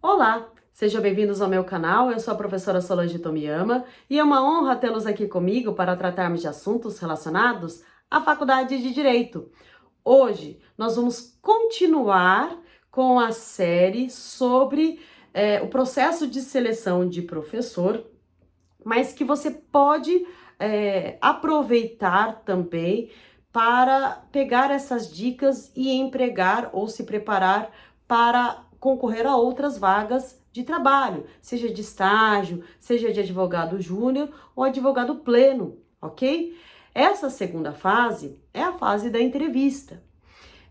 Olá, sejam bem-vindos ao meu canal. Eu sou a professora Solange Tomiyama e é uma honra tê-los aqui comigo para tratarmos de assuntos relacionados à Faculdade de Direito. Hoje nós vamos continuar com a série sobre o processo de seleção de professor, mas que você pode aproveitar também para pegar essas dicas e empregar ou se preparar para concorrer a outras vagas de trabalho, seja de estágio, seja de advogado júnior ou advogado pleno, ok? Essa segunda fase é a fase da entrevista.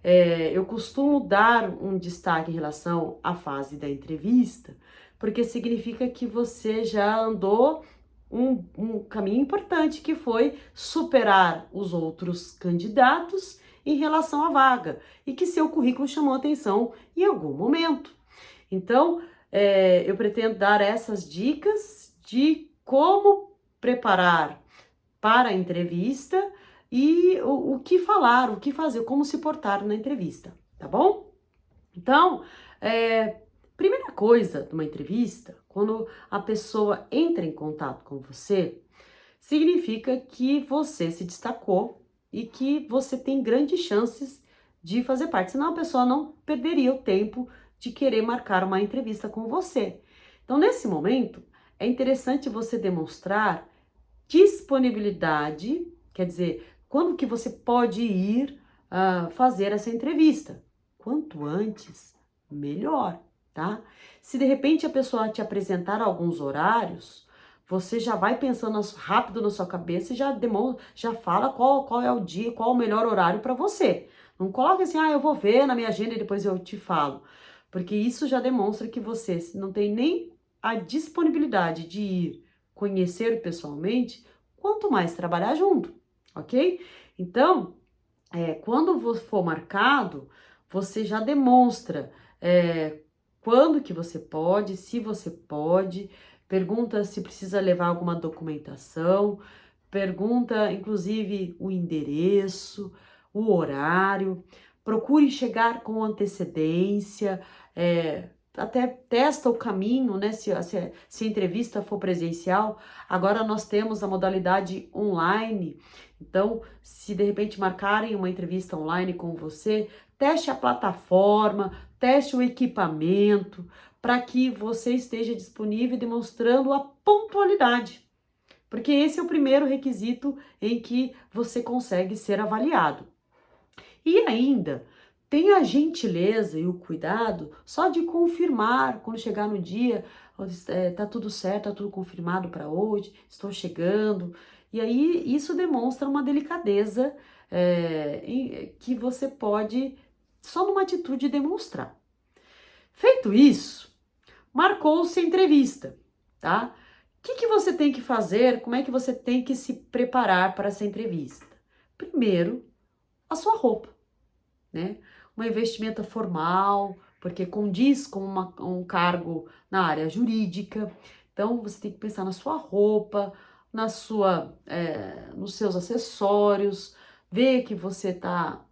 Eu costumo dar um destaque em relação à fase da entrevista, porque significa que você já andou um caminho importante, que foi superar os outros candidatos em relação à vaga e que seu currículo chamou atenção em algum momento. Então, eu pretendo dar essas dicas de como preparar para a entrevista e o que falar, o que fazer, como se portar na entrevista, tá bom? Então, primeira coisa de uma entrevista, quando a pessoa entra em contato com você, significa que você se destacou e que você tem grandes chances de fazer parte, senão a pessoa não perderia o tempo de querer marcar uma entrevista com você. Então, nesse momento, é interessante você demonstrar disponibilidade, quer dizer, quando que você pode ir fazer essa entrevista? Quanto antes, melhor, tá? Se de repente a pessoa te apresentar alguns horários, você já vai pensando rápido na sua cabeça e já fala qual é o dia, qual o melhor horário para você. Não coloque assim, eu vou ver na minha agenda e depois eu te falo. Porque isso já demonstra que você não tem nem a disponibilidade de ir conhecer pessoalmente, quanto mais trabalhar junto, ok? Então, quando for marcado, você já demonstra quando que você pode, se você pode, pergunta se precisa levar alguma documentação, pergunta inclusive o endereço, o horário, procure chegar com antecedência, até testa o caminho, né? Se a entrevista for presencial, agora nós temos a modalidade online. Então, se de repente marcarem uma entrevista online com você, teste a plataforma, teste o equipamento, para que você esteja disponível demonstrando a pontualidade. Porque esse é o primeiro requisito em que você consegue ser avaliado. E ainda, tenha a gentileza e o cuidado só de confirmar quando chegar no dia, tá tudo certo, tá tudo confirmado para hoje, estou chegando. E aí isso demonstra uma delicadeza que você pode, só numa atitude, demonstrar. Feito isso, marcou-se a entrevista, tá? O que você tem que fazer? Como é que você tem que se preparar para essa entrevista? Primeiro, a sua roupa, né? Uma vestimenta formal, porque condiz com um cargo na área jurídica. Então, você tem que pensar na sua roupa, nos seus acessórios, ver que você tá,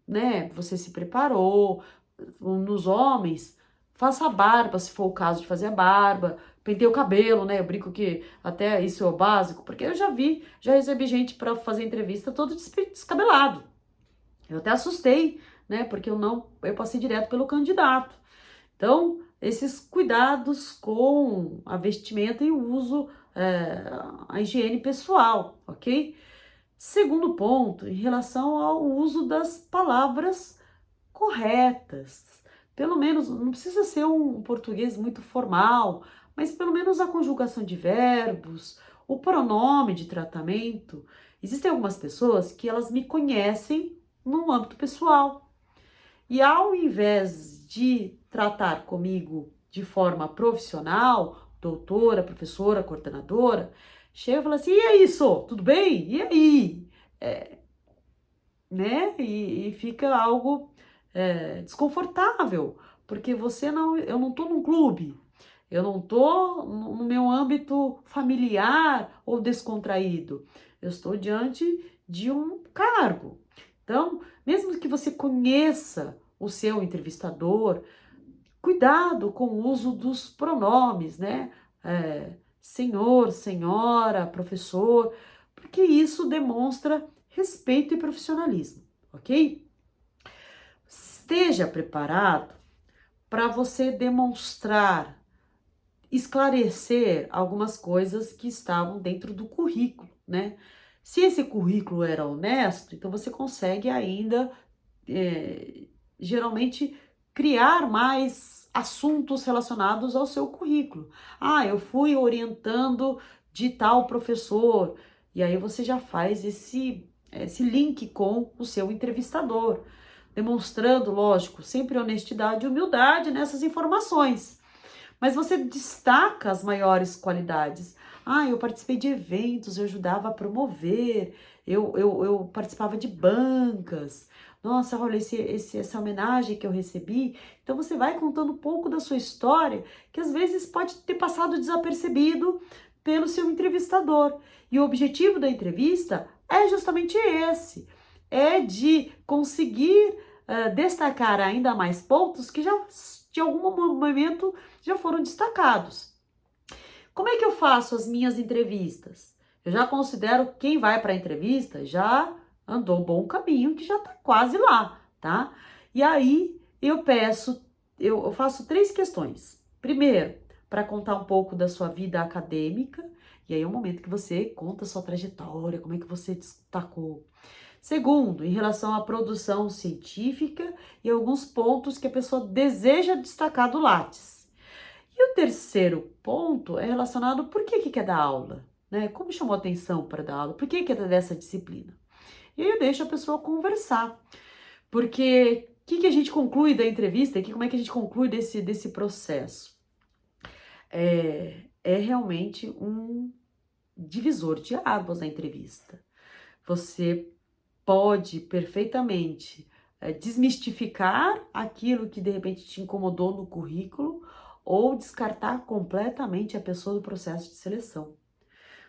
né? Você se preparou. Nos homens, faça a barba, se for o caso de fazer a barba, penteie o cabelo, né? Eu brinco que até isso é o básico, porque eu já recebi gente para fazer entrevista todo descabelado. Eu até assustei, né? Porque eu passei direto pelo candidato. Então, esses cuidados com a vestimenta e o uso, a higiene pessoal, ok? Segundo ponto, em relação ao uso das palavras corretas. Pelo menos, não precisa ser um português muito formal, mas pelo menos a conjugação de verbos, o pronome de tratamento. Existem algumas pessoas que elas me conhecem no âmbito pessoal. E ao invés de tratar comigo de forma profissional, doutora, professora, coordenadora, chega e fala assim, e aí, tudo bem? E aí? Né? E fica algo desconfortável, porque eu não estou num clube, eu não estou no meu âmbito familiar ou descontraído, eu estou diante de um cargo. Então, mesmo que você conheça o seu entrevistador, cuidado com o uso dos pronomes, né? Senhor, senhora, professor, porque isso demonstra respeito e profissionalismo, ok? Esteja preparado para você demonstrar, esclarecer algumas coisas que estavam dentro do currículo, né? Se esse currículo era honesto, então você consegue ainda, geralmente, criar mais assuntos relacionados ao seu currículo. Ah, eu fui orientando de tal professor, e aí você já faz esse link com o seu entrevistador, demonstrando, lógico, sempre honestidade e humildade nessas informações. Mas você destaca as maiores qualidades. Ah, eu participei de eventos, eu ajudava a promover, eu participava de bancas. Nossa, olha, essa homenagem que eu recebi. Então você vai contando um pouco da sua história, que às vezes pode ter passado desapercebido pelo seu entrevistador. E o objetivo da entrevista é justamente esse: é de conseguir destacar ainda mais pontos que já de algum momento já foram destacados. Como é que eu faço as minhas entrevistas? Eu já considero que quem vai para a entrevista já andou um bom caminho, que já está quase lá, tá? E aí eu faço 3 questões. Primeiro, para contar um pouco da sua vida acadêmica, e aí é o momento que você conta a sua trajetória, como é que você destacou. Segundo, em relação à produção científica e alguns pontos que a pessoa deseja destacar do Lattes. E o terceiro ponto é relacionado por que quer dar aula, né? Como chamou a atenção para dar aula? Por que quer dar dessa disciplina? E aí eu deixo a pessoa conversar, porque o que a gente conclui da entrevista aqui, como é que a gente conclui desse processo? É realmente um divisor de águas na entrevista. Você pode perfeitamente desmistificar aquilo que de repente te incomodou no currículo ou descartar completamente a pessoa do processo de seleção.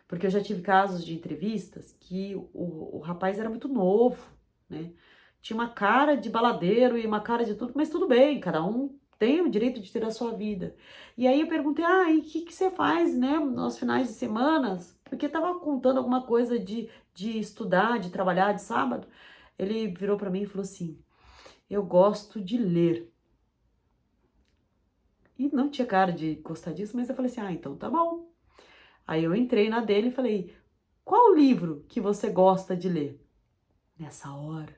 Porque eu já tive casos de entrevistas que o rapaz era muito novo, né? Tinha uma cara de baladeiro e uma cara de tudo, mas tudo bem, cada um tem o direito de ter a sua vida. E aí eu perguntei, e o que você faz, né, nos finais de semanas? Porque tava contando alguma coisa de estudar, de trabalhar de sábado. Ele virou para mim e falou assim, eu gosto de ler. E não tinha cara de gostar disso, mas eu falei assim, então tá bom. Aí eu entrei na dele e falei, qual livro que você gosta de ler? Nessa hora,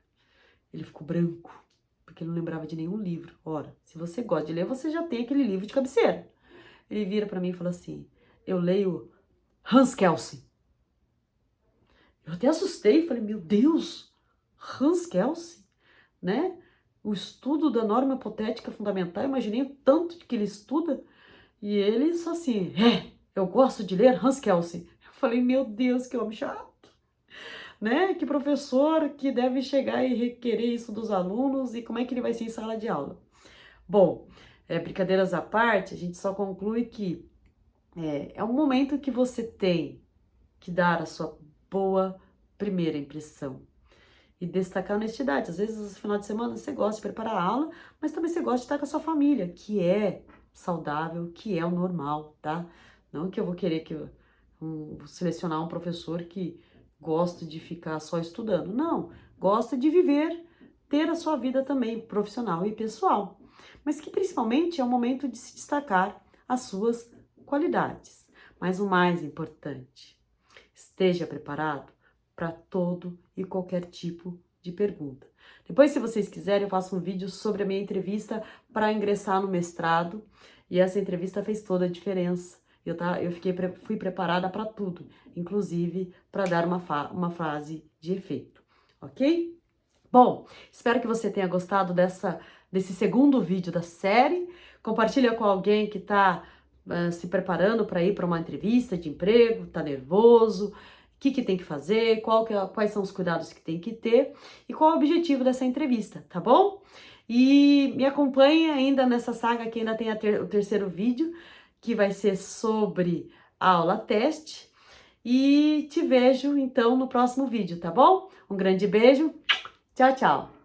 ele ficou branco, porque ele não lembrava de nenhum livro. Ora, se você gosta de ler, você já tem aquele livro de cabeceira. Ele vira para mim e fala assim, eu leio Hans Kelsen. Eu até assustei, falei, meu Deus, Hans Kelsen, né? O estudo da norma hipotética fundamental, imaginei o tanto que ele estuda, e ele só assim, eu gosto de ler Hans Kelsen. Eu falei, meu Deus, que homem chato, né? Que professor que deve chegar e requerer isso dos alunos e como é que ele vai ser em sala de aula? Bom, brincadeiras à parte, a gente só conclui que é um momento que você tem que dar a sua boa primeira impressão e destacar a honestidade. Às vezes, no final de semana, você gosta de preparar a aula, mas também você gosta de estar com a sua família, que é saudável, que é o normal, tá? Não que eu vou querer selecionar um professor que gosta de ficar só estudando. Não, gosta de viver, ter a sua vida também profissional e pessoal. Mas que principalmente é o momento de se destacar as suas qualidades. Mas o mais importante, esteja preparado para todo e qualquer tipo de pergunta. Depois, se vocês quiserem, eu faço um vídeo sobre a minha entrevista para ingressar no mestrado, e essa entrevista fez toda a diferença. Fui preparada para tudo, inclusive para dar uma frase de efeito, ok? Bom, espero que você tenha gostado desse segundo vídeo da série. Compartilha com alguém que está se preparando para ir para uma entrevista de emprego, está nervoso, o que tem que fazer, quais são os cuidados que tem que ter e qual é o objetivo dessa entrevista, tá bom? E me acompanhe ainda nessa saga que ainda tem o terceiro vídeo, que vai ser sobre a aula teste. E te vejo então no próximo vídeo, tá bom? Um grande beijo, tchau, tchau!